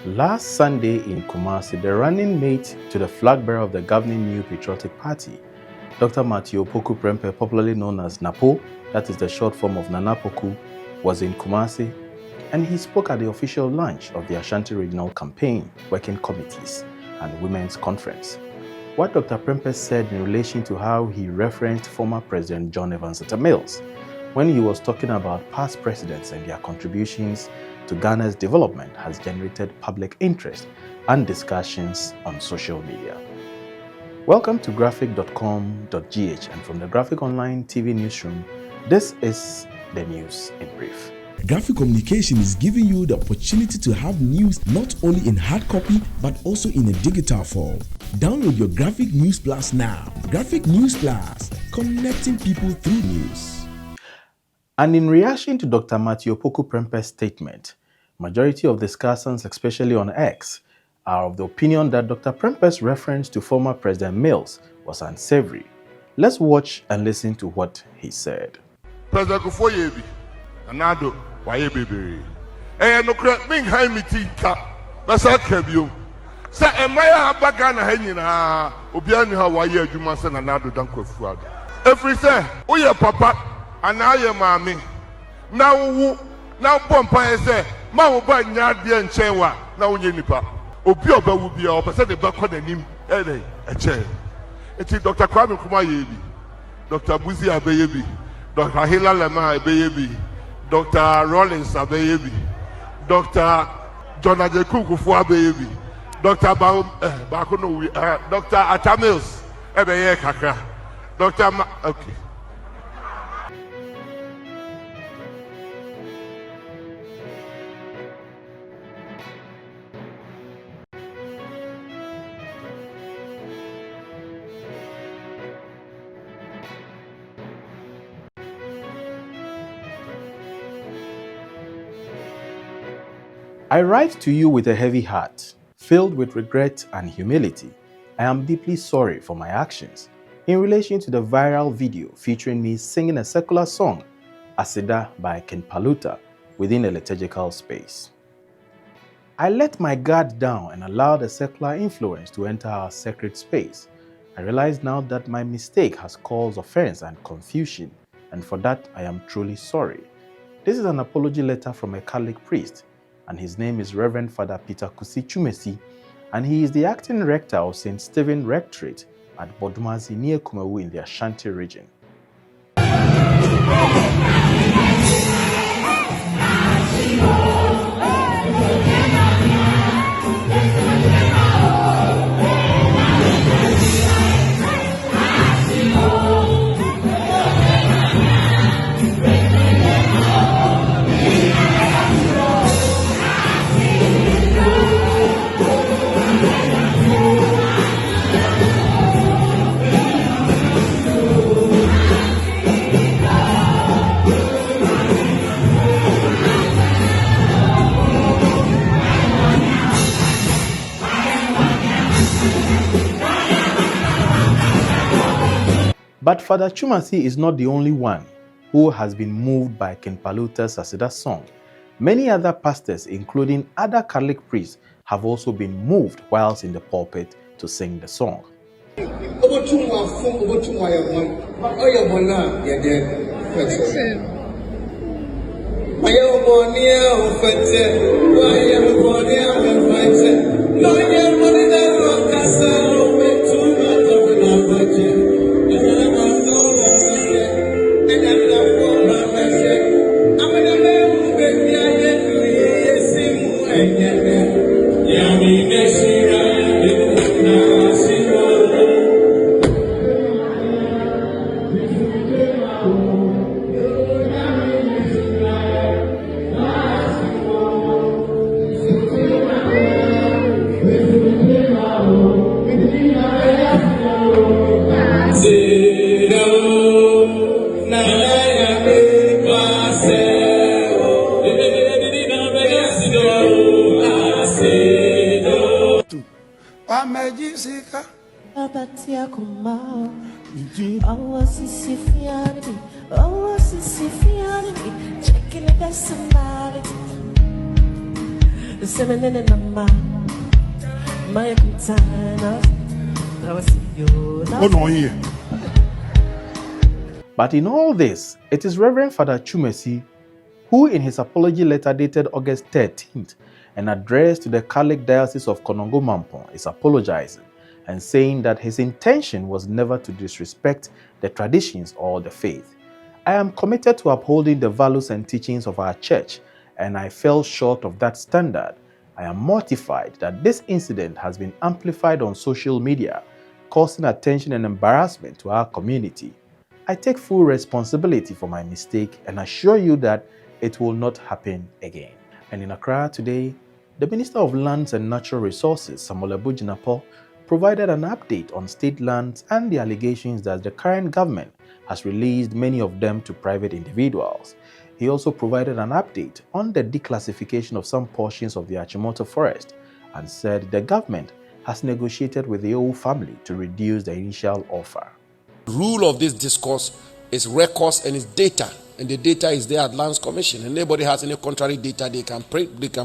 Last Sunday in Kumasi, the running mate to the flag bearer of the governing New Patriotic Party, Dr. Matthew Poku Prempeh, popularly known as Napo, that is the short form of Nana Poku, was in Kumasi, and he spoke at the official launch of the Ashanti Regional Campaign Working Committees and Women's Conference. What Dr. Prempeh said in relation to how he referenced former President John Evans Atta Mills when he was talking about past presidents and their contributions to Ghana's development has generated public interest and discussions on social media. Welcome to graphic.com.gh, and from the Graphic Online TV newsroom, this is the news in brief. Graphic communication is giving you the opportunity to have news not only in hard copy but also in a digital form. Download your Graphic News Plus now. Graphic News Plus, connecting people through news. And in reaction to Dr. Matthew Poku Prempeh's statement, majority of discussants, especially on X, are of the opinion that Dr. Prempeh's reference to former President Mills was unsavory. Let's watch and listen to what he said. President Kufoyebi, Anado, Wayebi. No crap, Ming Haimiti, Basa Kabio. Sa Emaya Bagana Henina, Obiani Hawaii, Jumasan, Anado, Danko Fuad. Every say, Oya Papa. And I am mammy. Now Pompa say, Mauba Nyadi and Chewa, now Yenipa. Obioba will be our percent back on the name, a chair. It is Dr. Kwame Kumayebi, Dr. Buzi Abeyebi, Dr. Hila Lama Abeyebi, Dr. Rollins Abeyebi, Dr. John Ajeku Abeyebi, Dr. Bakuno, Dr. Atamils, Ebeye Kaka, Dr. Okay. I write to you with a heavy heart, filled with regret and humility. I am deeply sorry for my actions in relation to the viral video featuring me singing a secular song, Aseda by King Paluta, within a liturgical space. I let my guard down and allowed a secular influence to enter our sacred space. I realize now that my mistake has caused offense and confusion, and for that I am truly sorry. This is an apology letter from a Catholic priest, and his name is Reverend Father Peter Kusi Chumesi, and he is the acting rector of St. Stephen Rectorate at Bodumazi near Kumawu in the Ashanti region. But Father Chumasi is not the only one who has been moved by King Paluta's Aseda song. Many other pastors, including other Catholic priests, have also been moved whilst in the pulpit to sing the song. Oh no, here. But in all this, it is Reverend Father Chumi who, in his apology letter dated August 13th and addressed to the Catholic Diocese of Konongo-Mampong, is apologizing and saying that his intention was never to disrespect the traditions or the faith. I am committed to upholding the values and teachings of our church, and I fell short of that standard. I am mortified that this incident has been amplified on social media, causing attention and embarrassment to our community. I take full responsibility for my mistake and assure you that it will not happen again. And in Accra today, the Minister of Lands and Natural Resources, Samuel Jinapor, provided an update on state lands and the allegations that the current government has released many of them to private individuals. He also provided an update on the declassification of some portions of the Achimota forest and said the government has negotiated with the Owu family to reduce the initial offer. The rule of this discourse is records and it's data, and the data is there at Lands Commission. And anybody has any contrary data, they can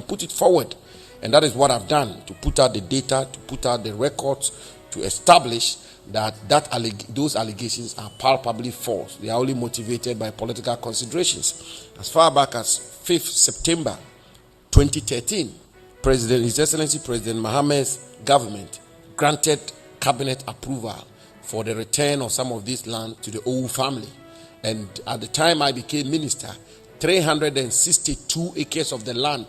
put it forward, and that is what I've done, to put out the data, to put out the records, to establish that those allegations are palpably false. They are only motivated by political considerations. As far back as 5th September 2013, His Excellency President Mohammed's government granted cabinet approval for the return of some of this land to the Owu family. And at the time I became minister, 362 acres of the land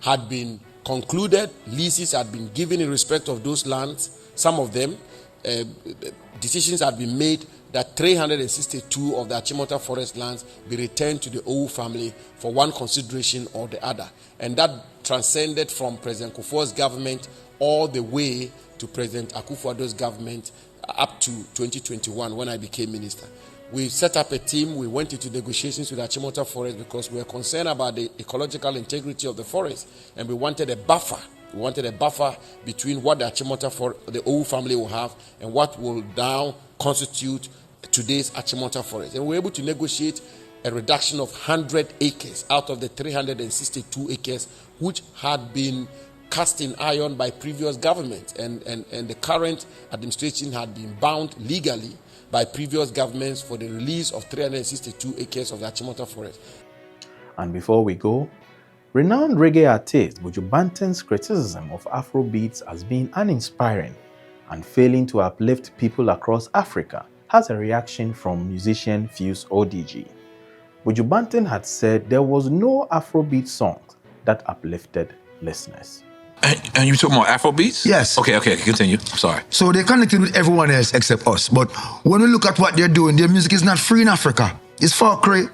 had been concluded, leases had been given in respect of those lands. Some of them, decisions had been made that 362 of the Achimota forest lands be returned to the Owu family for one consideration or the other. And that transcended from President Kufuor's government all the way to President Akufo-Addo's government up to 2021 when I became minister. We set up a team. We went into negotiations with Achimota Forest because we were concerned about the ecological integrity of the forest, and we wanted a buffer. We wanted a buffer between what the the Owu family will have and what will now constitute today's Achimota Forest. And we were able to negotiate a reduction of 100 acres out of the 362 acres which had been cast in iron by previous governments, and the current administration had been bound legally by previous governments for the release of 362 acres of the Achimota Forest. And before we go, renowned reggae artist Buju Banton's criticism of Afrobeats as being uninspiring and failing to uplift people across Africa has a reaction from musician Fuse ODG. Buju Banton had said there was no Afrobeat song that uplifted listeners. And you talking about Afrobeats? Yes. Okay, continue. I'm sorry. So they connected with everyone else except us. But when we look at what they're doing, their music is not free in Africa. It's fuckery.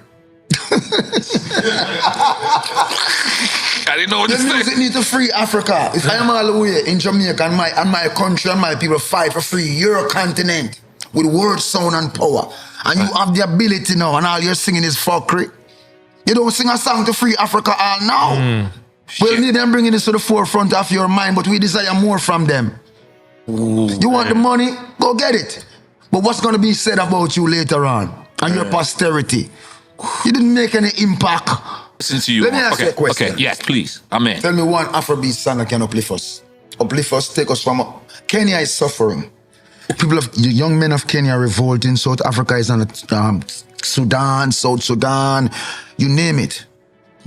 I didn't know what to The say. music needs to free Africa. If I am all the way in Jamaica and my country and my people fight for free your continent with word, sound and power, and you have the ability now and all you're singing is fuckery, you don't sing a song to free Africa all now. We'll need them bringing this to the forefront of your mind, but we desire more from them. You want the money? Go get it. But what's going to be said about you later on and your posterity? You didn't make any impact. Listen to you. Let me ask you a question. Okay, yes, please. Amen. Tell me one Afrobeat song that can uplift us. Uplift us, take us from... Kenya is suffering. People of the young men of Kenya are revolting. South Africa is on Sudan, South Sudan, you name it.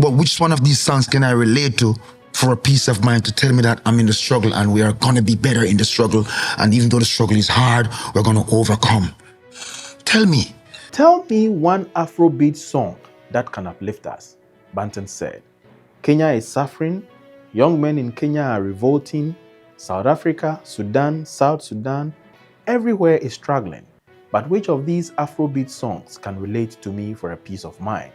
But which one of these songs can I relate to for a peace of mind to tell me that I'm in the struggle and we are going to be better in the struggle, and even though the struggle is hard, we're going to overcome? Tell me. Tell me one Afrobeat song that can uplift us, Banton said. Kenya is suffering, young men in Kenya are revolting, South Africa, Sudan, South Sudan, everywhere is struggling. But which of these Afrobeat songs can relate to me for a peace of mind?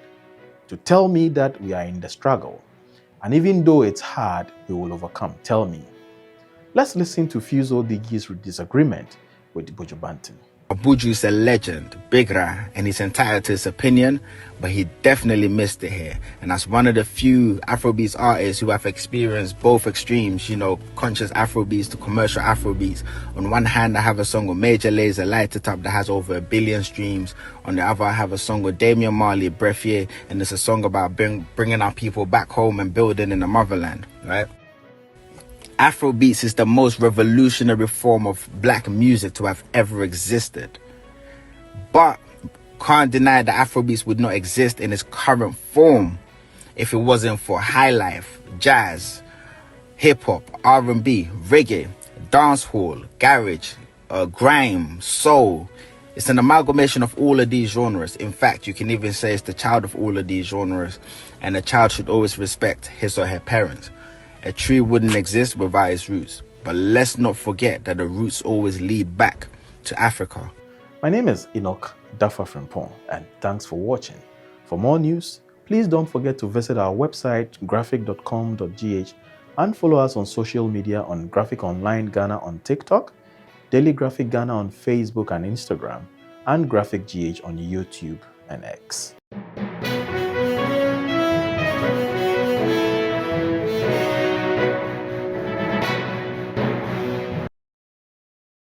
To tell me that we are in the struggle, and even though it's hard, we will overcome. Tell me. Let's listen to Fuse ODG's disagreement with Buju Banton. Buju's a legend, Bigra, and he's entitled to his opinion, but he definitely missed it here. And as one of the few Afrobeats artists who have experienced both extremes, you know, conscious Afrobeats to commercial Afrobeats. On one hand, I have a song with Major Lazer, Light It Up, that has over 1 billion streams. On the other, I have a song with Damian Marley, Breathier, and it's a song about bringing our people back home and building in the motherland, right? Afrobeats is the most revolutionary form of black music to have ever existed. But can't deny that Afrobeats would not exist in its current form if it wasn't for high life, jazz, hip-hop, R&B, reggae, dancehall, garage, grime, soul. It's an amalgamation of all of these genres. In fact, you can even say it's the child of all of these genres, and a child should always respect his or her parents. A tree wouldn't exist without its roots, but let's not forget that the roots always lead back to Africa. My name is Enoch Dafa Frimpong, and thanks for watching. For more news, please don't forget to visit our website graphic.com.gh and follow us on social media on Graphic Online Ghana on TikTok, Daily Graphic Ghana on Facebook and Instagram, and Graphic GH on YouTube and X.